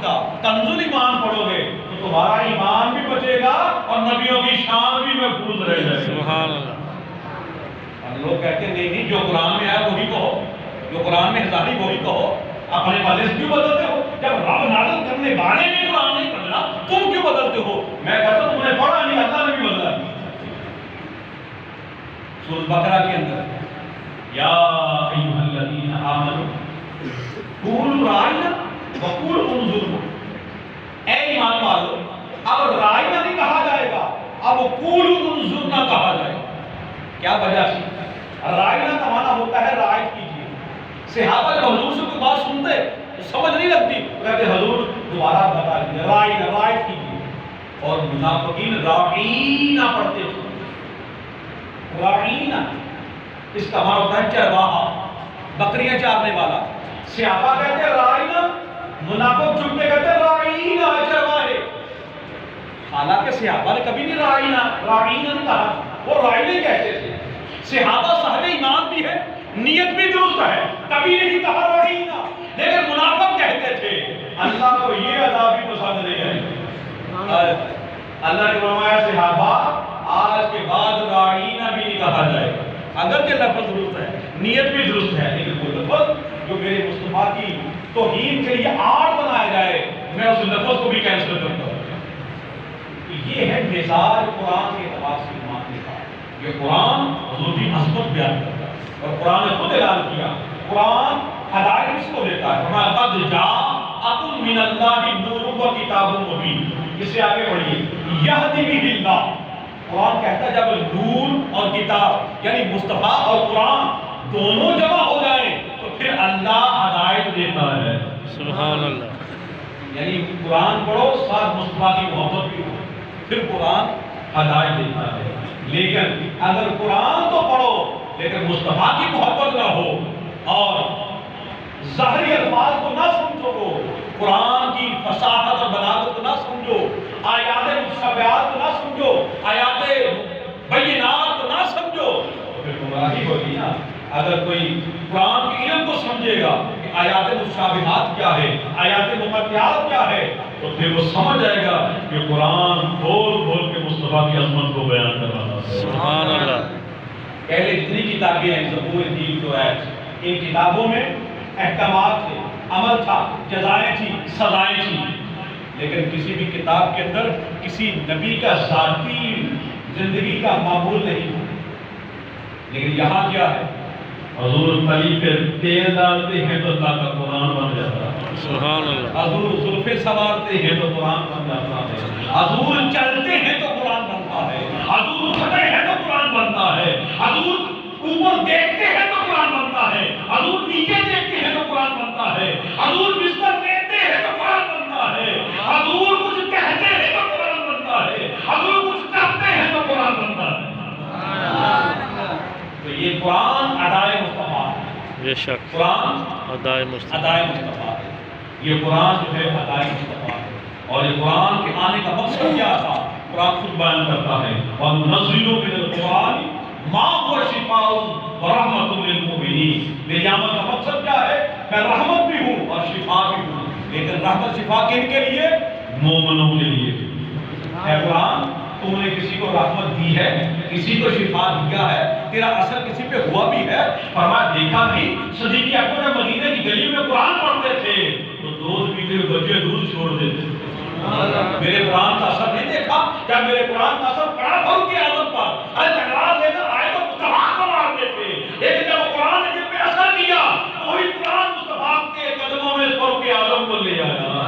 کا کنزُل ایمان پڑھو گے تو تمہارا ایمان بھی بچے گا اور نبیوں کی شان بھی محفوظ رہ جائے گی۔ سبحان اللہ۔ اور لوگ کہتے ہیں نہیں جو قرآن میں ہے وہی کہو، جو قرآن میں ہے وہی کہو، اپنے پالس کیوں بدلتے ہو؟ جب رب نازل کرنے والے نے قرآن نہیں بدلا تم کیوں بدلتے ہو؟ میں کہتا ہوں تم نے پڑھا نہیں، اللہ نے بھی بدلا۔ سورۃ بقرہ کے اندر یا ایھا الذین آمنوا قولوا راعنا وقولوا انظرنا، اے ایمان والو اب راعنا نہیں کہا جائے گا، اب قولوا انظرنا کہا جائے گا۔ کیا وجہ ہے؟ راعنا کا معنی ہوتا ہے رعایت کیجیے۔ صحابہ جب حضور سے کوئی بات سنتے تو سمجھ نہیں لگتی، کہتے حضور دوبارہ بتا دیجیے، راعنا رعایت کیجیے۔ اور منافقین راعینا پڑھتے تھے، راعینا اس کا معنی ہوتا ہے چرواہا، بکریاں چارنے والا۔ صحابہ کہتے ہیں راعینا، منافق جھک کے کہتے ہیں راعینا چرواہے۔ حالانکہ صحابہ نے کبھی نہیں راعینا نہیں کہا، وہ راعینا کہتے تھے۔ صحابہ صاحب ایمان بھی ہے، نیت بھی درست ہے، کبھی نہیں کہا راعینا، لیکن منافق کہتے تھے۔ اللہ کو یہ ادا بھی پسند نہیں ہے۔ اللہ نے فرمایا صحابہ آج کے بعد راعینا بھی نہیں کہا جائے گا، اگر کہ لفظ درست ہے، نیت بھی درست ہے، لیکن وہ لفظ جو میرے مصطفیٰ کی توہین کے لیے آڑ بنایا جائے میں اس لفظ کو بھی کینسل کرتا ہوں۔ یہ ہے مزاج قرآن کے اعتبار سے ماننے کا۔ یہ قرآن حضور کی عظمت بیان کرتا ہے اور قرآن نے خود اعلان کیا، قرآن ہدایت کس کو دیتا ہے؟ فرمایا قد جاءکم من اللہ نور و کتاب مبین۔ اس سے آگے بڑھیے، یہدی بہ اللہ، قرآن کہتا ہے جب نور اور کتاب یعنی مصطفیٰ اور قرآن دونوں جمع ہو جائیں تو پھر اللہ ہدایت دیتا ہے۔ سبحان اللہ۔ یعنی قرآن پڑھو ساتھ مصطفیٰ کی محبت بھی ہو، پھر قرآن ہدایت دیتا ہے۔ لیکن اگر قرآن تو پڑھو لیکن مصطفیٰ کی محبت نہ ہو اور ظاہری الفاظ کو نہ سمجھو، قرآن کی فصاحت اور بلاغت کو نہ سمجھو، آیات متشابہات کو نہ سمجھو، آیات بینات کو نہ سمجھو، پھر گمراہی ہوگی نا۔ اگر کوئی قرآن کے علم کو سمجھے گا کہ آیات متشابہات کیا ہے، آیات مقطعات کیا ہے، تو پھر وہ سمجھ جائے گا کہ قرآن بول بول کے مصطفیٰ کی عظمت کو بیان کر رہا ہے۔ سبحان اللہ۔ پہلے جتنی کتابیں ہیں زبور، انجیل، تورات، ان کتابوں میں احکامات تھے، عمل تھا، جزائیں تھی، سزائیں تھی، لیکن کسی بھی کتاب کے اندر کسی نبی کا ذاتی زندگی کا معمول نہیں تھا۔ لیکن یہاں کیا ہے؟ حضور تلی پہ تیل ڈالتے ہیں تو اللہ کا قرآن بن جاتا ہے۔ سبحان اللہ۔ حضور زلفیں سنوارتے ہیں تو قرآن بن جاتا ہے۔ حضور چلتے ہیں تو قرآن بنتا ہے۔ حضور کھڑے ہیں تو قرآن بنتا ہے۔ حضور اوپر دیکھتے ہیں تو قرآن بنتا ہے۔ حضور نیچے دیکھتے ہیں تو قرآن بنتا ہے۔ حضور بستر لیتے ہیں تو قرآن بنتا ہے۔ حضور کچھ کہتے ہیں تو قرآن بنتا ہے۔ حضور کچھ کرتے ہیں تو قرآن بنتا ہے۔ تو یہ قرآن ادائے مصطفیٰ ہے۔ بے شک قرآن ادائے مصطفیٰ۔ ادائے مصطفیٰ ہے۔ یہ قرآن جو ہے ادائے مصطفیٰ ہے، اور یہ قرآن کے آنے کا مقصد کیا تھا؟ قرآن خود بیان کرتا ہے وَنُنَزِّلُ مِنَ الْقُرْآنِ مَا هُوَ شِفَاءٌ وَرَحْمَةٌ لِّلْمُؤْمِنِينَ۔ میرے آمد کا مقصد کیا ہے؟ میں رحمت بھی ہوں اور شفا بھی ہوں، لیکن رحمت شفا کن کے لیے؟ مومنوں کے لیے۔ اے قرآن تم نے کسی کو رحمت دی ہے، کسی کو شفا دیا ہے، تیرا اثر کسی پہ ہوا بھی ہے؟ فرمایا دیکھا نہیں، صدیق اکبر مدینے کی گلی میں قرآن پڑھتے تھے تو دودھ پیتے ہوئے بچے دودھ چھوڑ دیتے تھے۔ میرے قرآن کا اثر نہیں دیکھا؟ کیا میرے قرآن کا اثر پڑا فاروق اعظم پر؟ ارے تلوار لے کر آئے تو مصطفیٰ کو مارتے تھے، لیکن جب قرآن نے جن پہ اثر کیا وہی قرآن مصطفیٰ کے قدموں میں فاروق اعظم کو لے آیا۔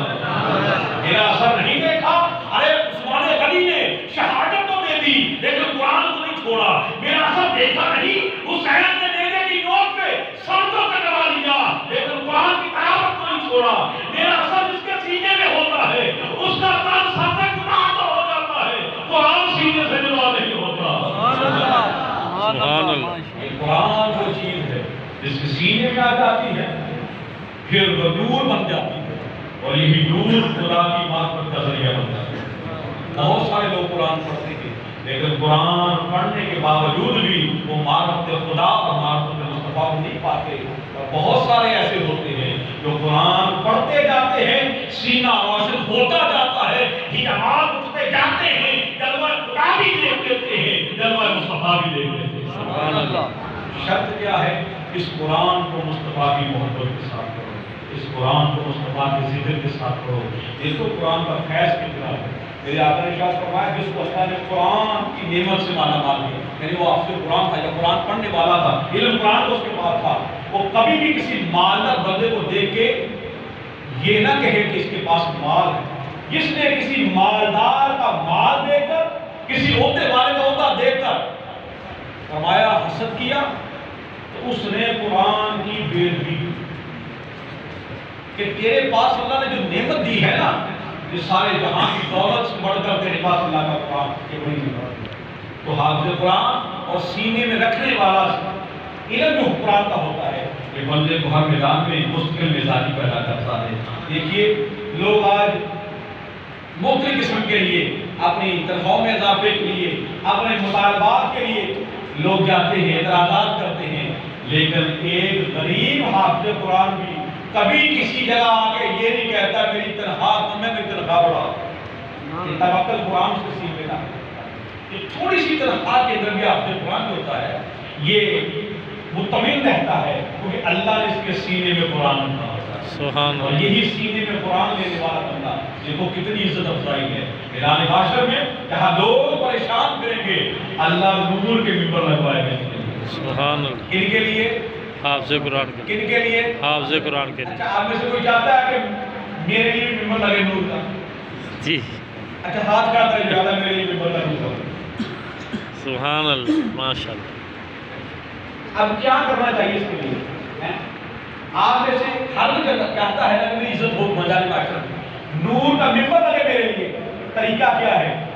میرا اثر نہیں دیکھا؟ ارے عثمان غنی نے شہادت تو دے دی لیکن قرآن کو نہیں چھوڑا۔ میرا اثر دیکھا نہیں؟ حسین نے نیزے کی نوک پہ سر تو کٹوا لیا لیکن قرآن کی تلاوت کو نہیں چھوڑا۔ میرا اثر جس کے سینے میں ہوتا ہے اس کا تن سر سے جدا تو ہو جاتا ہے، قرآن سینے سے جدا نہیں ہوتا۔ سبحان اللہ۔ یہ قرآن وہ چیز ہے جس کے سینے میں آ جاتی ہے پھر وہ نور بن جاتی ہے، اور یہی نور خدا کی معرفت کا ذریعہ بن جاتا ہے۔ بہت سارے لوگ قرآن پڑھتے ہیں لیکن قرآن پڑھنے کے باوجود بھی وہ معرفت خدا اور معرفت مصطفیٰ کو نہیں پاتے، اور بہت سارے ایسے ہوتے ہیں جو قرآن پڑھتے جاتے ہیں سینہ روشن ہوتا جاتا ہے، ہیجاب اٹھتے جاتے ہیں، جلوہ خدا بھی دیکھ لیتے ہیں، جلوہ مصطفیٰ بھی دیکھ لیتے ہیں۔ سبحان اللہ۔ شرط کیا ہے؟ اس قرآن کو مصطفیٰ کی محبت کے ساتھ کرو، اس قرآن کو مصطفیٰ کے ذکر کے ساتھ کرو۔ یہ تو قرآن کا فیض کتنا ہے۔ میرے آقا نے ارشاد فرمایا جس کو اللہ نے قرآن کی نعمت سے مالا مال کیا، یعنی وہ حافظ قرآن تھا یا قرآن پڑھنے والا تھا، علم قرآن کو اس کے پاس تھا، وہ کبھی بھی کسی مالدار بندے کو دیکھ کے یہ نہ کہے کہ اس کے پاس مال ہے۔ جس نے کسی مالدار کا مال دے کر، کسی عہدے والے کا عہدہ دے کر فرمایا حسد کیا، تو اس نے قرآن کی بے ادبی کی کہ تیرے پاس اللہ نے جو نعمت دی ہے نا، یہ سارے جہاں کی دولت سے بڑھ کر تیرے پاس اللہ کا قرآن، یہ بڑی نعمت ہے۔ تو حافظ قرآن اور سینے میں رکھنے والا علم جو قرآن کا ہوتا ہے، یہ بندے کو ہر میدان میں مستقل مزاجی پیدا کرتا ہے۔ دیکھیے لوگ آج مختلف قسم کے لیے، اپنی تنخواہوں میں اضافے کے لیے، اپنے مطالبات کے لیے لوگ جاتے ہیں، اعتراضات کرتے ہیں، لیکن ایک غریب حافظ قرآن بھی کبھی کسی جگہ آ کے یہ نہیں کہتا میری تنخواہ کم ہے، میری تنخواہ بڑھا۔ یہ توکل قرآن سے سیکھنا ہے۔ یہ تھوڑی سی تنخواہ کے اندر بھی حافظ قرآن جو ہوتا ہے یہ مطمئن رہتا ہے، کیونکہ اللہ نے اس کے سینے میں قرآن رکھا ہوتا ہے۔ سبحان اور اللہ۔ یہی سینے میں قرآن لینے والا بندہ، دیکھو کتنی عزت افزائی ہے۔ میدان حشر میں جہاں لوگ پریشان کریں گے، اللہ نور کے ممبر لگوائے گے۔ سبحان اللہ۔ کن کے لیے؟ حافظ قرآن کے لیے۔ کن کے لیے؟ حافظ قرآن کے لیے۔ اچھا آپ میں سے کوئی چاہتا ہے کہ میرے لیے بھی ممبر لگے نور کا؟ جی اچھا ہاتھ کھاتا ہے زیادہ میرے لیے ممبر لگے نور کا۔ سبحان اللہ، ماشاء اللہ۔ اب کیا کرنا چاہیے اس کے لیے؟ آپ میں سے ہر کوئی چاہتا ہے کہ میری عزت ہو، مجال معاشرت میں نور کا ممبر لگے میرے لیے۔ طریقہ کیا ہے؟